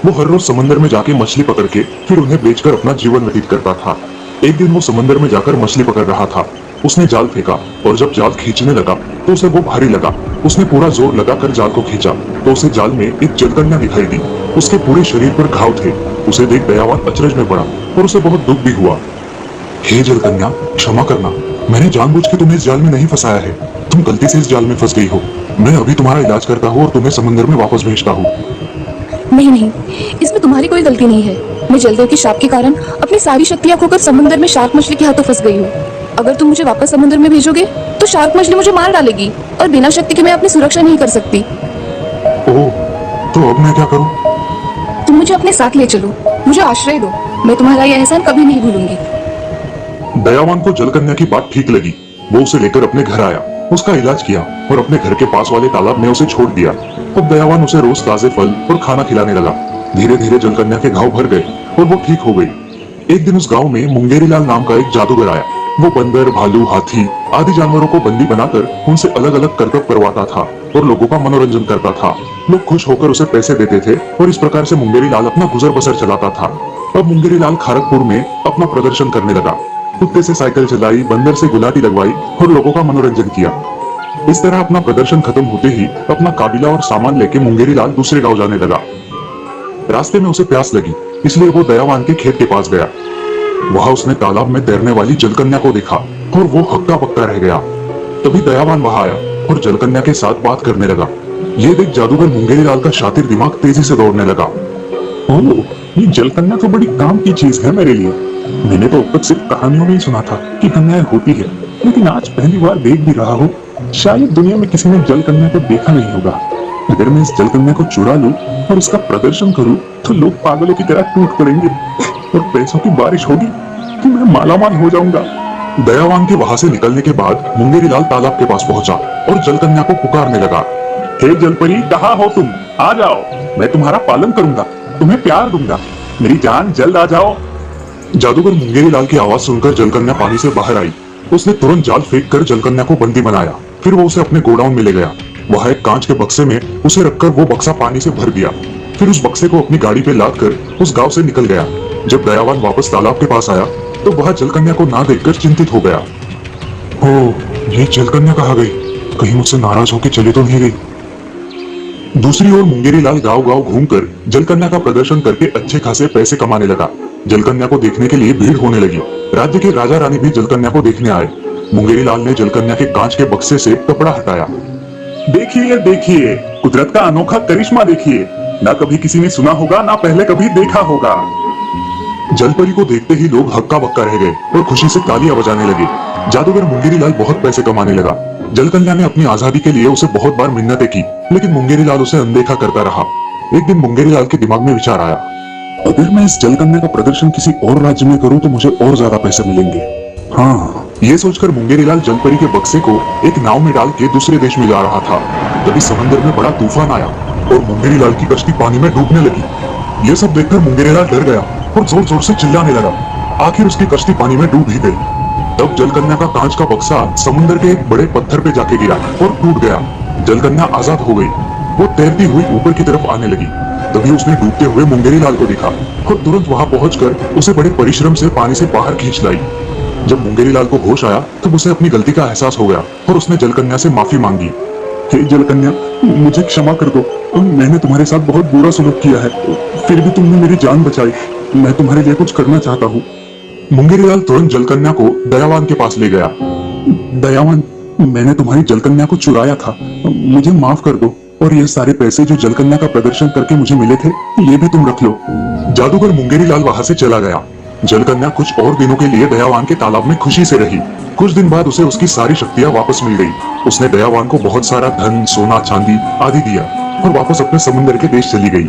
वो हर रोज समंदर में जाके मछली पकड़ के फिर उन्हें बेचकर अपना जीवन व्यतीत करता था। एक दिन वो समंदर में जाकर मछली पकड़ रहा था। उसने जाल फेंका और जब जाल खींचने लगा तो उसे वो भारी लगा। उसने पूरा जोर लगाकर जाल को खींचा तो उसे जाल में एक जलकन्या दिखाई दी। उसके पूरे शरीर पर घाव थे। उसे देख दयावान अचरज में पड़ा और उसे बहुत दुख भी हुआ। हे जलकन्या, क्षमा करना, मैंने जानबूझ के तुम्हें इस जाल में नहीं फंसाया है। तुम गलती से इस जाल में फंस गई हो। मैं अभी तुम्हारा इलाज करता हूँ और तुम्हें समंदर में वापस भेजता हूँ। नहीं नहीं, इसमें तुम्हारी कोई गलती नहीं है। मैं जलदेव के शाप के कारण अपनी सारी शक्तियां खोकर समुद्र में शार्क मछली के हाथों फंस गई हूँ। अगर तुम मुझे वापस समुद्र में भेजोगे तो शार्क मछली मुझे मार डालेगी और बिना शक्ति के मैं अपनी सुरक्षा नहीं कर सकती। ओह, तो अब मैं क्या करूँ? तुम मुझे अपने साथ ले चलो, मुझे आश्रय दो। मैं तुम्हारा यह एहसान कभी नहीं भूलूंगी। दयावान को जलकन्या की बात ठीक लगी। वो उसे लेकर अपने घर आया, उसका इलाज किया और अपने घर के पास वाले तालाब में उसे छोड़ दिया। अब दयावान उसे रोज ताजे फल और खाना खिलाने लगा। धीरे धीरे जलकन्या के घाव भर गए और वो ठीक हो गई। एक दिन उस गांव में मुंगेरीलाल नाम का एक जादूगर आया। वो बंदर, भालू, हाथी आदि जानवरों को बंदी बनाकर उनसे अलग अलग करतब करवाता था और लोगों का मनोरंजन करता था। लोग खुश होकर उसे पैसे देते थे और इस प्रकार से मुंगेरीलाल अपना गुजर बसर चलाता था। अब मुंगेरीलाल खड़गपुर में अपना प्रदर्शन करने लगा। कुत्ते से साइकिल चलाई, बंदर से गुलाटी लगवाई और लोगों का मनोरंजन किया। इस तरह अपना प्रदर्शन खत्म होते ही अपना काबिला और सामान लेके मुंगेरीलाल दूसरे गांव जाने लगा। रास्ते में उसे प्यास लगी, इसलिए वो दयावान के खेत के पास गया। वहां उसने तालाब में तैरने वाली जलकन्या को देखा और वो हक्का बक्का रह गया। तभी दयावान वहां आया और जलकन्या के साथ बात करने लगा। ये देख जादूगर मुंगेरीलाल का शातिर दिमाग तेजी से दौड़ने लगा। ओह, ये जलकन्या तो बड़ी काम की चीज है मेरे लिए। मैंने तो अब तक सिर्फ कहानियों में ही सुना था कि कन्याएं होती है, लेकिन आज पहली बार देख भी रहा हूँ। शायद दुनिया में किसी ने जलकन्या को देखा नहीं होगा। अगर मैं इस जलकन्या को चुरा लूं और उसका प्रदर्शन करूं, तो लोग पागलों की तरह टूट पड़ेंगे और पैसों की बारिश होगी कि मैं मालामाल हो जाऊंगा। दयावान के वहां से निकलने के बाद मुंगेरीलाल तालाब के पास पहुंचा और जलकन्या को पुकारने लगा। हे जलपरी, कहाँ हो तुम? आ जाओ, मैं तुम्हारा पालन करूंगा, तुम्हें प्यार दूंगा। मेरी जान, जल्द आ जाओ। जादूगर मुंगेरीलाल की आवाज सुनकर जलकन्या पानी से बाहर आई। उसने तुरंत जाल फेंक कर जलकन्या को बंदी बनाया। फिर वो उसे अपने गोडाउन में ले गया। वहां एक कांच के बक्से में उसे रखकर वो बक्सा पानी से भर दिया। फिर उस बक्से को अपनी गाड़ी पे लाद कर उस गांव से निकल गया। जब दयावान वापस तालाब के पास आया तो वह जलकन्या को ना देखकर चिंतित हो गया। ओह, ये जलकन्या कहाँ गई? कहीं मुझसे नाराज होकर चली तो नहीं गई? दूसरी ओर मुंगेरीलाल गांव गांव घूमकर जलकन्या का प्रदर्शन करके अच्छे खासे पैसे कमाने लगा। जलकन्या को देखने के लिए भीड़ होने लगी। राज्य के राजा रानी भी जलकन्या को देखने आए। मुंगेरीलाल ने जलकन्या के कांच के बक्से से कपड़ा हटाया। देखिए देखिए, कुदरत का अनोखा करिश्मा देखिए। ना कभी किसी ने सुना होगा, ना पहले कभी देखा होगा। जलपरी को देखते ही लोग हक्का बक्का रह गए और खुशी से तालियां बजाने लगे। जादूगर मुंगेरीलाल बहुत पैसे कमाने लगा। जलकन्या ने अपनी आजादी के लिए उसे बहुत बार मिन्नतें की, लेकिन मुंगेरीलाल उसे अनदेखा करता रहा। एक दिन मुंगेरीलाल के दिमाग में विचार आया, अगर मैं इस जलकन्या का प्रदर्शन किसी और राज्य में करूं तो मुझे और ज्यादा पैसे मिलेंगे। हाँ, ये सोचकर मुंगेरीलाल जलपरी के बक्से को एक नाव में डाल के दूसरे देश में जा रहा था। तभी समंदर में बड़ा तूफान आया और मुंगेरीलाल की कश्ती पानी में डूबने लगी। ये सब देखकर मुंगेरीलाल डर गया और जोर जोर से चिल्लाने लगा। आखिर उसकी कश्ती पानी में डूब ही गई। तब जलकन्या का कांच का बक्सा समुद्र के एक बड़े पत्थर पे जाके गिरा और टूट गया। जलकन्या आजाद हो गई। वो तैरती हुई ऊपर की तरफ आने लगी। तभी उसने डूबते हुए मुंगेरीलाल को देखा और तुरंत वहां पहुंचकर उसे बड़े परिश्रम से पानी से बाहर खींच लाई। जब मुंगेरीलाल को होश आया तब उसे अपनी गलती का एहसास हो गया और उसने जलकन्या से माफी मांगी। हे जलकन्या, मुझे क्षमा कर दो। मैंने तुम्हारे साथ बहुत बुरा सलूक किया है, फिर भी तुमने मेरी जान बचाई। मैं तुम्हारे लिए कुछ करना चाहता हूँ। मुंगेरीलाल तुरंत जलकन्या को दयावान के पास ले गया। दयावान, मैंने तुम्हारी जलकन्या को चुराया था, मुझे माफ कर दो। और ये सारे पैसे जो जलकन्या का प्रदर्शन करके मुझे मिले थे, ये भी तुम रख लो। जादूगर मुंगेरीलाल वहां से चला गया। जलकन्या कुछ और दिनों के लिए दयावान के तालाब में खुशी से रही। कुछ दिन बाद उसे उसकी सारी शक्तियां वापस मिल गई। उसने दयावान को बहुत सारा धन, सोना, चांदी आदि दिया और वापस अपने समुद्र के देश चली गई।